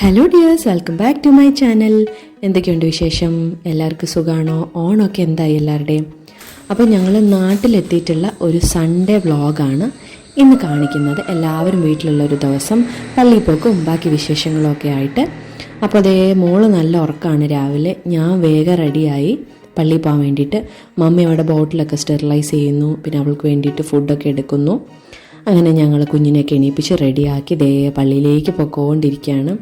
Hello dears, welcome back to my channel. എന്തൊക്കെയുണ്ട് വിശേഷം? എല്ലാവർക്കും സുഖമാണോ? ഓണമൊക്കെ എന്തായി എല്ലാവരുടെയും? അപ്പോൾ ഞങ്ങൾ നാട്ടിലെത്തിയിട്ടുള്ള ഒരു സൺഡേ വ്ളോഗാണ് ഇന്ന് കാണിക്കുന്നത്. എല്ലാവരും വീട്ടിലുള്ളൊരു ദിവസം, പള്ളിപ്പോക്കും ബാക്കി വിശേഷങ്ങളും ഒക്കെ ആയിട്ട്. അപ്പോൾ അതേ മോള് നല്ല ഉറക്കമാണ് രാവിലെ. ഞാൻ വേഗം റെഡിയായി പള്ളിയിൽ പോകാൻ വേണ്ടിയിട്ട്. മമ്മി അവിടെ ബോട്ടിലൊക്കെ സ്റ്റെറിലൈസ് ചെയ്യുന്നു, പിന്നെ അവൾക്ക് വേണ്ടിയിട്ട് ഫുഡൊക്കെ എടുക്കുന്നു. അങ്ങനെ ഞങ്ങൾ കുഞ്ഞിനെയൊക്കെ എണീപ്പിച്ച് റെഡിയാക്കി പള്ളിയിലേക്ക് പോയിക്കൊണ്ടിരിക്കുകയാണ്.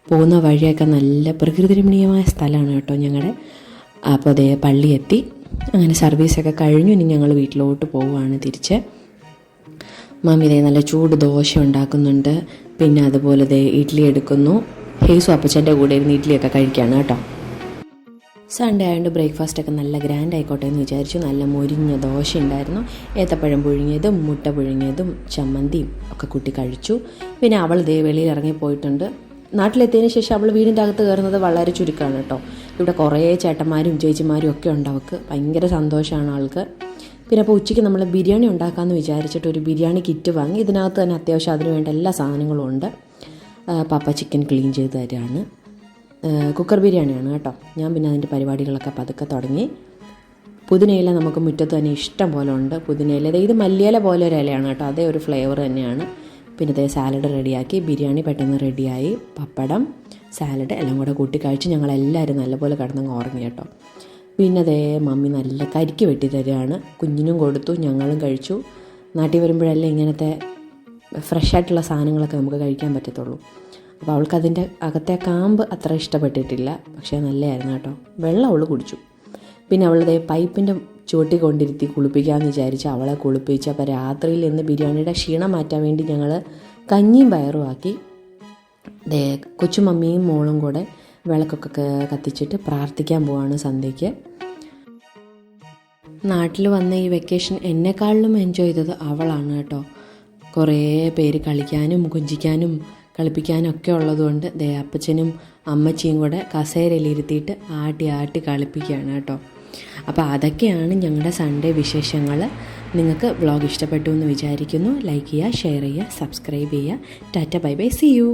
പോകുന്ന വഴിയൊക്കെ നല്ല പ്രകൃതിരമണീയമായ സ്ഥലമാണ് കേട്ടോ ഞങ്ങളുടെ. അപ്പോൾ പള്ളി എത്തി. അങ്ങനെ സർവീസൊക്കെ കഴിഞ്ഞു. ഇനി ഞങ്ങൾ വീട്ടിലോട്ട് പോവുകയാണ് തിരിച്ച്. മമ്മി നല്ല ചൂട് ദോശ ഉണ്ടാക്കുന്നുണ്ട്. പിന്നെ അതുപോലെ ഇഡ്ഡലി എടുക്കുന്നു. ഹേസു അപ്പച്ചൻ്റെ കൂടെ ഇരുന്ന് ഇഡ്ഡലിയൊക്കെ കഴിക്കുകയാണ് കേട്ടോ. സൺഡേ ആയതുകൊണ്ട് ബ്രേക്ക്ഫാസ്റ്റൊക്കെ നല്ല ഗ്രാൻഡ് ആയിക്കോട്ടെ എന്ന് വിചാരിച്ചു. നല്ല മൊരിഞ്ഞ ദോശ ഉണ്ടായിരുന്നു. ഏത്തപ്പഴം പുഴുങ്ങിയതും മുട്ട പുഴുങ്ങിയതും ചമ്മന്തിയും ഒക്കെ കൂട്ടി കഴിച്ചു. പിന്നെ അവൾ വെളിയിൽ ഇറങ്ങിപ്പോയിട്ടുണ്ട്. നാട്ടിലെത്തിയതിന് ശേഷം അവൾ വീടിൻ്റെ അകത്ത് കയറുന്നത് വളരെ ചുരുക്കമാണ് കേട്ടോ. ഇവിടെ കുറേ ചേട്ടന്മാരും ചേച്ചിമാരും ഒക്കെ ഉണ്ട്. അവൾക്ക് ഭയങ്കര സന്തോഷമാണ് ആൾക്ക്. പിന്നെ അപ്പോൾ ഉച്ചയ്ക്ക് നമ്മൾ ബിരിയാണി ഉണ്ടാക്കാമെന്ന് വിചാരിച്ചിട്ട് ഒരു ബിരിയാണി കിറ്റ് വാങ്ങി. ഇതിനകത്ത് തന്നെ അത്യാവശ്യം അതിന് വേണ്ട എല്ലാ സാധനങ്ങളും ഉണ്ട്. പപ്പ ചിക്കൻ ക്ലീൻ ചെയ്ത് തരികയാണ്. കുക്കർ ബിരിയാണിയാണ് കേട്ടോ. ഞാൻ പിന്നെ അതിൻ്റെ പരിപാടികളൊക്കെ പതുക്കെ തുടങ്ങി. പുതിനയില നമുക്ക് മുറ്റത്ത് തന്നെ ഇഷ്ടം പോലെ ഉണ്ട്. പുതിനയില ഇത് മല്ലിയില പോലെ ഒരു ഇലയാണ് കേട്ടോ. അതേ ഒരു ഫ്ലേവർ തന്നെയാണ്. പിന്നെ സാലഡ് റെഡിയാക്കി. ബിരിയാണി പെട്ടെന്ന് റെഡിയായി. പപ്പടം, സാലഡ് എല്ലാം കൂടെ കൂട്ടി കഴിച്ച് ഞങ്ങളെല്ലാവരും നല്ലപോലെ കിടന്നങ്ങ് ഉറങ്ങി കേട്ടോ. പിന്നെ മമ്മി നല്ല കരിക്ക് വെട്ടി തരികയാണ്. കുഞ്ഞിനും കൊടുത്തു, ഞങ്ങളും കഴിച്ചു. നാട്ടിൽ വരുമ്പോഴല്ലേ ഇങ്ങനത്തെ ഫ്രഷായിട്ടുള്ള സാധനങ്ങളൊക്കെ നമുക്ക് കഴിക്കാൻ പറ്റത്തുള്ളൂ. അപ്പോൾ അവൾക്ക് അതിൻ്റെ അകത്തെ കാമ്പ് അത്ര ഇഷ്ടപ്പെട്ടിട്ടില്ല. പക്ഷേ നല്ലതായിരുന്നു കേട്ടോ. വെള്ളം അവൾ കുടിച്ചു. പിന്നെ അവൾ പൈപ്പിൻ്റെ ചുവട്ടി കൊണ്ടിരുത്തി കുളിപ്പിക്കാമെന്ന് വിചാരിച്ച് അവളെ കുളിപ്പിച്ച്. അപ്പോൾ രാത്രിയിൽ ഇന്ന് ബിരിയാണിയുടെ ക്ഷീണം മാറ്റാൻ വേണ്ടി ഞങ്ങൾ കഞ്ഞിയും പയറും ആക്കി. കൊച്ചുമമ്മിയും മോളും കൂടെ വിളക്കൊക്കെ കത്തിച്ചിട്ട് പ്രാർത്ഥിക്കാൻ പോവാണ് സന്ധ്യയ്ക്ക്. നാട്ടിൽ വന്ന ഈ വെക്കേഷൻ എന്നെക്കാളിലും എൻജോയ് ചെയ്തത് അവളാണ് കേട്ടോ. കുറേ പേര് കളിക്കാനും കുഞ്ചിക്കാനും കളിപ്പിക്കാനൊക്കെ ഉള്ളതുകൊണ്ട് അപ്പച്ചനും അമ്മച്ചിയും കൂടെ കസേരയിലിരുത്തിയിട്ട് ആട്ടി കളിപ്പിക്കുകയാണ് കേട്ടോ. അപ്പോൾ അതൊക്കെയാണ് ഞങ്ങളുടെ സൺഡേ വിശേഷങ്ങൾ. നിങ്ങൾക്ക് വ്ളോഗ് ഇഷ്ടപ്പെട്ടു എന്ന് വിചാരിക്കുന്നു. ലൈക്ക് ചെയ്യുക, ഷെയർ ചെയ്യുക, സബ്സ്ക്രൈബ് ചെയ്യുക. Tata bye bye, see U.